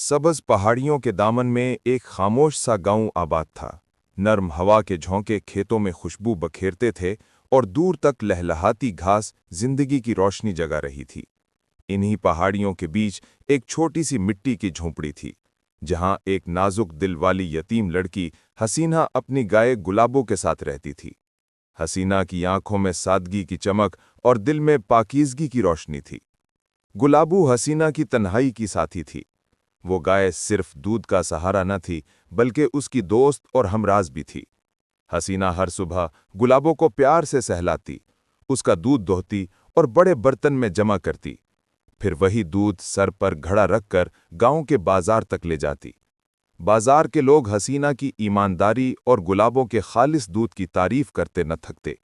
सब्ज पहाड़ियों के दामन में एक खामोश सा गांव आबाद था। नर्म हवा के झोंके खेतों में खुशबू बखेरते थे और दूर तक लहलहाती घास जिंदगी की रोशनी जगा रही थी। इन्हीं पहाड़ियों के बीच एक छोटी सी मिट्टी की झोंपड़ी थी, जहां एक नाजुक दिल वाली यतीम लड़की हसीना अपनी गाय गुलाबों के साथ रहती थी। हसीना की आंखों में सादगी की चमक और दिल में पाकीज़गी की रोशनी थी। गुलाबू हसीना की तन्हाई की साथी थी। वो गाय सिर्फ दूध का सहारा न थी, बल्कि उसकी दोस्त और हमराज भी थी। हसीना हर सुबह गुलाबों को प्यार से सहलाती, उसका दूध दोहती और बड़े बर्तन में जमा करती। फिर वही दूध सर पर घड़ा रखकर गांव के बाजार तक ले जाती। बाजार के लोग हसीना की ईमानदारी और गुलाबों के खालिस दूध की तारीफ करते न थकते,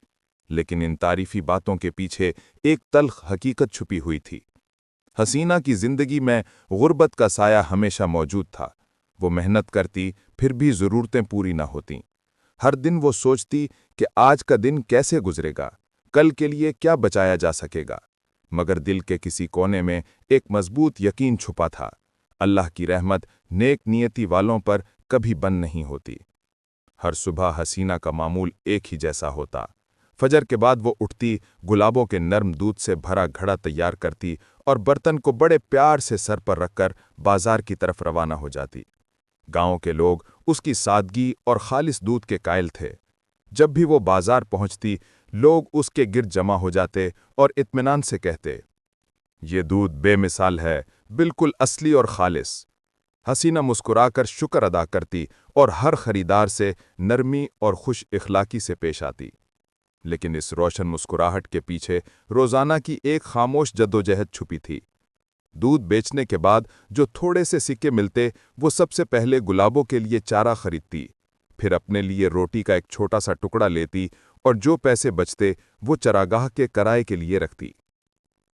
लेकिन इन तारीफी बातों के पीछे एक तल्ख हकीकत छुपी हुई थी। हसीना की जिंदगी में गुर्बत का साया हमेशा मौजूद था। वो मेहनत करती, फिर भी ज़रूरतें पूरी न होतीं। हर दिन वो सोचती कि आज का दिन कैसे गुजरेगा, कल के लिए क्या बचाया जा सकेगा। मगर दिल के किसी कोने में एक मजबूत यकीन छुपा था, अल्लाह की रहमत नेक नियति वालों पर कभी बंद नहीं होती। हर सुबह हसीना का मामूल एक ही जैसा होता। फजर के बाद वो उठती, गुलाबों के नर्म दूध से भरा घड़ा तैयार करती और बर्तन को बड़े प्यार से सर पर रखकर बाजार की तरफ रवाना हो जाती। गांव के लोग उसकी सादगी और खालिस दूध के कायल थे। जब भी वो बाजार पहुंचती, लोग उसके गिर्द जमा हो जाते और इत्मीनान से कहते, ये दूध बेमिसाल है, बिल्कुल असली और खालिस। हसीना मुस्कुराकर शुक्र अदा करती और हर खरीदार से नरमी और खुश इखलाकी से पेश आती। लेकिन इस रोशन मुस्कुराहट के पीछे रोजाना की एक खामोश जद्दोजहद छुपी थी। दूध बेचने के बाद जो थोड़े से सिक्के मिलते, वो सबसे पहले गुलाबों के लिए चारा खरीदती, फिर अपने लिए रोटी का एक छोटा सा टुकड़ा लेती और जो पैसे बचते वो चरागाह के किराए के लिए रखती।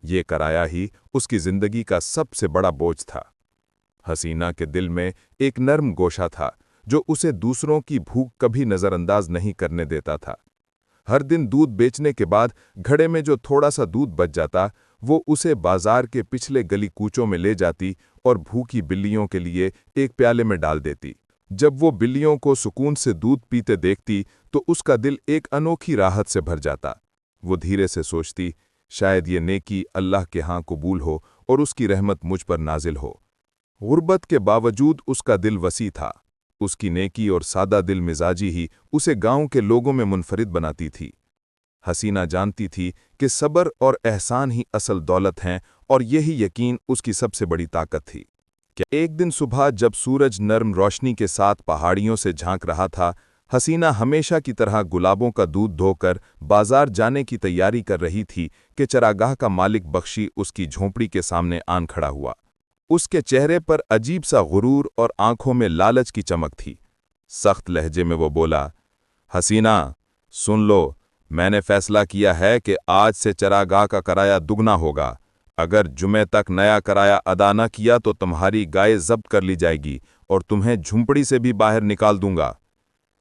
ये किराया ही उसकी जिंदगी का सबसे बड़ा बोझ था। हसीना के दिल में एक नर्म गोशा था, जो उसे दूसरों की भूख कभी नजरअंदाज नहीं करने देता था। हर दिन दूध बेचने के बाद घड़े में जो थोड़ा सा दूध बच जाता, वो उसे बाजार के पिछले गली कूचों में ले जाती और भूखी बिल्लियों के लिए एक प्याले में डाल देती। जब वो बिल्लियों को सुकून से दूध पीते देखती, तो उसका दिल एक अनोखी राहत से भर जाता। वो धीरे से सोचती, शायद ये नेकी अल्लाह के यहाँ कबूल हो और उसकी रहमत मुझ पर नाजिल हो। गुर्बत के बावजूद उसका दिल वसी था। उसकी नेकी और सादा दिल मिजाजी ही उसे गांव के लोगों में मुनफरिद बनाती थी। हसीना जानती थी कि सब्र और एहसान ही असल दौलत हैं, और यही यकीन उसकी सबसे बड़ी ताकत थी। क्या एक दिन सुबह जब सूरज नर्म रोशनी के साथ पहाड़ियों से झांक रहा था, हसीना हमेशा की तरह गुलाबों का दूध धोकर बाजार जाने की तैयारी कर रही थी कि चरागाह का मालिक बख्शी उसकी झोंपड़ी के सामने आन खड़ा हुआ। उसके चेहरे पर अजीब सा गुरूर और आंखों में लालच की चमक थी। सख्त लहजे में वो बोला, हसीना, सुन लो, मैंने फैसला किया है कि आज से चरागाह का किराया दुगना होगा। अगर जुमे तक नया किराया अदा न किया तो तुम्हारी गाय जब्त कर ली जाएगी और तुम्हें झुंपड़ी से भी बाहर निकाल दूंगा।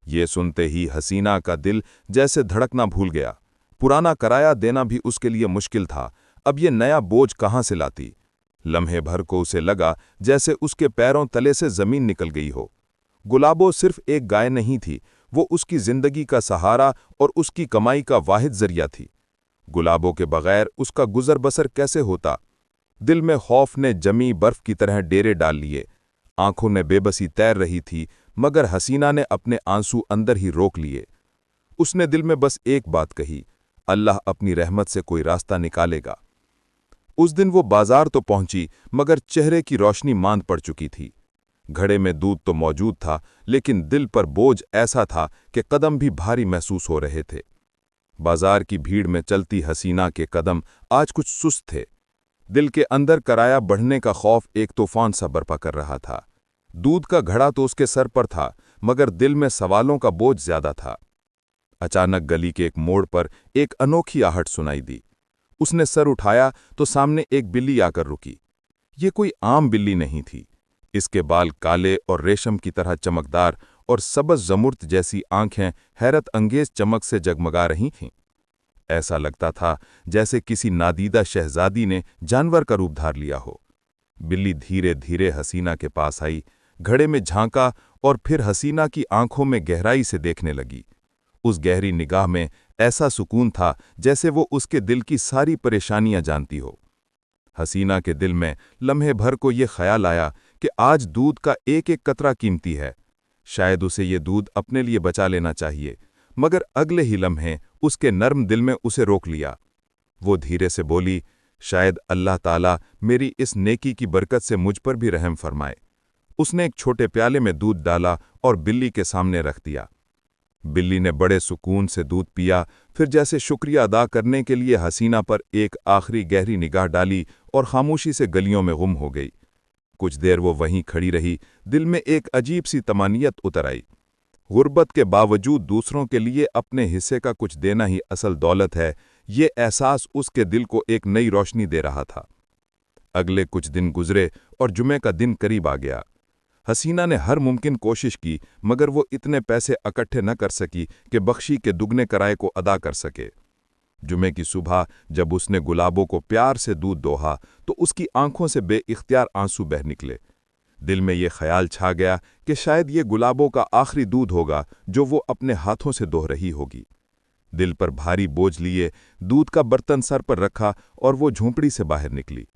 ये सुनते ही हसीना का दिल जैसे धड़कना भूल गया। पुराना किराया देना भी उसके लिए मुश्किल था, अब ये नया बोझ कहाँ से लाती। लम्हे भर को उसे लगा जैसे उसके पैरों तले से जमीन निकल गई हो। गुलाबो सिर्फ एक गाय नहीं थी, वो उसकी जिंदगी का सहारा और उसकी कमाई का वाहिद जरिया थी। गुलाबों के बगैर उसका गुजर बसर कैसे होता। दिल में खौफ ने जमी बर्फ की तरह डेरे डाल लिए। आंखों में बेबसी तैर रही थी, मगर हसीना ने अपने आंसू अंदर ही रोक लिए। उसने दिल में बस एक बात कही, अल्लाह अपनी रहमत से कोई रास्ता निकालेगा। उस दिन वो बाजार तो पहुंची, मगर चेहरे की रोशनी मांद पड़ चुकी थी। घड़े में दूध तो मौजूद था, लेकिन दिल पर बोझ ऐसा था कि कदम भी भारी महसूस हो रहे थे। बाजार की भीड़ में चलती हसीना के कदम आज कुछ सुस्त थे। दिल के अंदर किराया बढ़ने का खौफ एक तूफान सा बर्पा कर रहा था। दूध का घड़ा तो उसके सर पर था, मगर दिल में सवालों का बोझ ज्यादा था। अचानक गली के एक मोड़ पर एक अनोखी आहट सुनाई दी। उसने सर उठाया तो सामने एक बिल्ली आकर रुकी। ये कोई आम बिल्ली नहीं थी। इसके बाल काले और रेशम की तरह चमकदार और सबज जमुर्त जैसी आंखें हैरत अंगेज चमक से जगमगा रही थीं। ऐसा लगता था जैसे किसी नादीदा शहजादी ने जानवर का रूप धार लिया हो। बिल्ली धीरे धीरे हसीना के पास आई, घड़े में झांका और फिर हसीना की आंखों में गहराई से देखने लगी। उस गहरी निगाह में ऐसा सुकून था जैसे वो उसके दिल की सारी परेशानियां जानती हो। हसीना के दिल में लम्हे भर को ये ख्याल आया कि आज दूध का एक एक कतरा कीमती है, शायद उसे ये दूध अपने लिए बचा लेना चाहिए, मगर अगले ही लम्हे उसके नर्म दिल में उसे रोक लिया। वो धीरे से बोली, शायद अल्लाह ताला मेरी इस नेकी की बरकत से मुझ पर भी रहम फरमाए। उसने एक छोटे प्याले में दूध डाला और बिल्ली के सामने रख दिया। बिल्ली ने बड़े सुकून से दूध पिया, फिर जैसे शुक्रिया अदा करने के लिए हसीना पर एक आखिरी गहरी निगाह डाली और खामोशी से गलियों में गुम हो गई। कुछ देर वो वहीं खड़ी रही, दिल में एक अजीब सी तमानियत उतर आई। गुर्बत के बावजूद दूसरों के लिए अपने हिस्से का कुछ देना ही असल दौलत है, ये एहसास उसके दिल को एक नई रोशनी दे रहा था। अगले कुछ दिन गुजरे और जुमे का दिन करीब आ गया। हसीना ने हर मुमकिन कोशिश की, मगर वो इतने पैसे इकट्ठे न कर सकी कि बख्शी के दुगने किराए को अदा कर सके। जुमे की सुबह जब उसने गुलाबों को प्यार से दूध दोहा तो उसकी आंखों से बेइख्तियार आंसू बह निकले। दिल में ये ख्याल छा गया कि शायद ये गुलाबों का आखिरी दूध होगा जो वो अपने हाथों से दोह रही होगी। दिल पर भारी बोझ लिए दूध का बर्तन सर पर रखा और वो झोंपड़ी से बाहर निकली।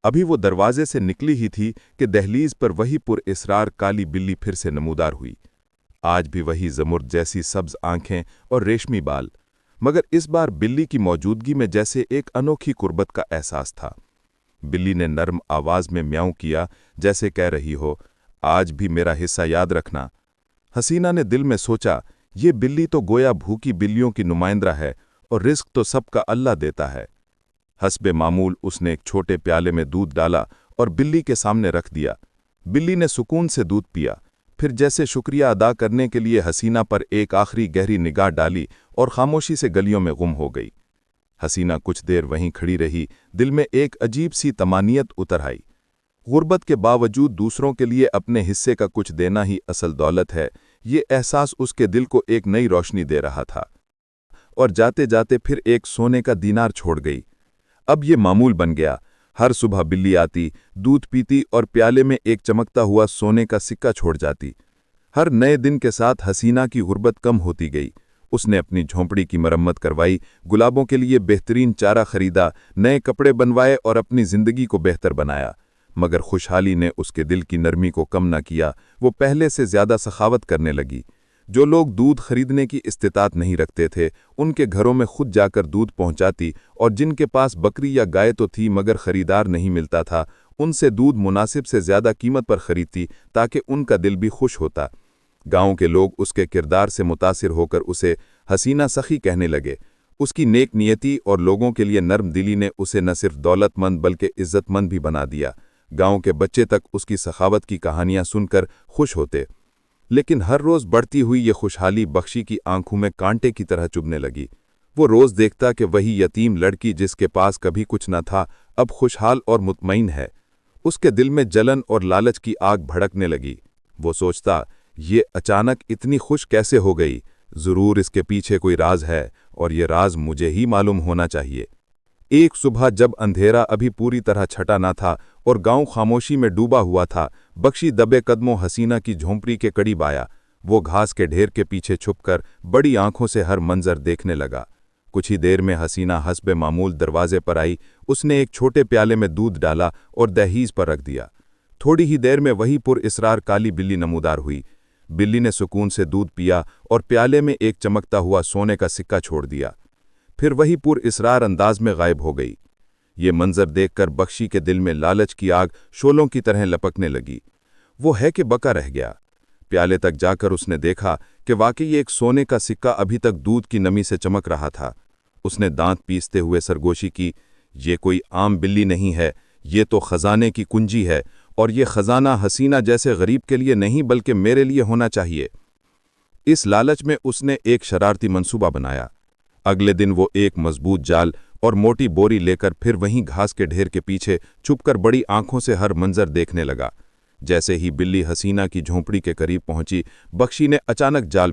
अभी वो दरवाजे से निकली ही थी कि दहलीज पर वही पुरइसरार काली बिल्ली फिर से नमूदार हुई। आज भी वही ज़मुर्द जैसी सब्ज आंखें और रेशमी बाल, मगर इस बार बिल्ली की मौजूदगी में जैसे एक अनोखी कुर्बत का एहसास था। बिल्ली ने नर्म आवाज में म्याऊं किया, जैसे कह रही हो, आज भी मेरा हिस्सा याद रखना। हसीना ने दिल में सोचा, ये बिल्ली तो गोया भूखी बिल्लियों की नुमाइंदा है और रिस्क तो सबका अल्लाह देता है। हस्बे मामूल उसने एक छोटे प्याले में दूध डाला और बिल्ली के सामने रख दिया। बिल्ली ने सुकून से दूध पिया, फिर जैसे शुक्रिया अदा करने के लिए हसीना पर एक आखिरी गहरी निगाह डाली और खामोशी से गलियों में गुम हो गई। हसीना कुछ देर वहीं खड़ी रही, दिल में एक अजीब सी तमानियत उतर आई। गुर्बत के बावजूद दूसरों के लिए अपने हिस्से का कुछ देना ही असल दौलत है, ये एहसास उसके दिल को एक नई रोशनी दे रहा था। और जाते जाते फिर एक सोने का दीनार छोड़ गई। अब ये मामूल बन गया। हर सुबह बिल्ली आती, दूध पीती और प्याले में एक चमकता हुआ सोने का सिक्का छोड़ जाती। हर नए दिन के साथ हसीना की गुर्बत कम होती गई। उसने अपनी झोंपड़ी की मरम्मत करवाई, गुलाबों के लिए बेहतरीन चारा खरीदा, नए कपड़े बनवाए और अपनी जिंदगी को बेहतर बनाया। मगर खुशहाली ने उसके दिल की नरमी को कम न किया। वो पहले से ज्यादा सखावत करने लगी। जो लोग दूध खरीदने की इस्तिताअत नहीं रखते थे, उनके घरों में खुद जाकर दूध पहुंचाती और जिनके पास बकरी या गाय तो थी मगर खरीदार नहीं मिलता था, उनसे दूध मुनासिब से ज्यादा कीमत पर खरीदती ताकि उनका दिल भी खुश होता। गांव के लोग उसके किरदार से मुतासिर होकर उसे हसीना सखी कहने लगे। उसकी नेक नियति और लोगों के लिए नर्म दिली ने उसे न सिर्फ दौलतमंद बल्कि इज्जतमंद भी बना दिया। गांव के बच्चे तक उसकी सखावत की कहानियां सुनकर खुश होते। लेकिन हर रोज बढ़ती हुई ये खुशहाली बख्शी की आंखों में कांटे की तरह चुभने लगी। वो रोज देखता कि वही यतीम लड़की जिसके पास कभी कुछ न था, अब खुशहाल और मुतमईन है। उसके दिल में जलन और लालच की आग भड़कने लगी। वो सोचता, ये अचानक इतनी खुश कैसे हो गई? जरूर इसके पीछे कोई राज है और ये राज मुझे ही मालूम होना चाहिए। एक सुबह जब अंधेरा अभी पूरी तरह छटा न था और गांव खामोशी में डूबा हुआ था, बख्शी दबे कदमों हसीना की झोंपड़ी के करीब आया। वो घास के ढेर के पीछे छुपकर बड़ी आंखों से हर मंजर देखने लगा। कुछ ही देर में हसीना हस्बे मामूल दरवाजे पर आई। उसने एक छोटे प्याले में दूध डाला और दहलीज पर रख दिया। थोड़ी ही देर में वही पुरइसरार काली बिल्ली नमूदार हुई। बिल्ली ने सुकून से दूध पिया और प्याले में एक चमकता हुआ सोने का सिक्का छोड़ दिया, फिर वही पुरइसरार अंदाज में गायब हो गई। ये मंजर देखकर बख्शी के दिल में लालच की आग शोलों की तरह लपकने लगी। वो है कि बका रह गया। प्याले तक जाकर उसने देखा कि वाकई एक सोने का सिक्का अभी तक दूध की नमी से चमक रहा था। उसने दांत पीसते हुए सरगोशी की, ये कोई आम बिल्ली नहीं है, ये तो खजाने की कुंजी है, और ये खजाना हसीना जैसे गरीब के लिए नहीं बल्कि मेरे लिए होना चाहिए। इस लालच में उसने एक शरारती मंसूबा बनाया। अगले दिन वो एक मजबूत जाल और मोटी बोरी लेकर फिर वहीं घास के ढेर के पीछे छुपकर बड़ी आंखों से हर मंजर देखने लगा। जैसे ही बिल्ली हसीना की झोंपड़ी के करीब पहुंची, बख्शी ने अचानक जाल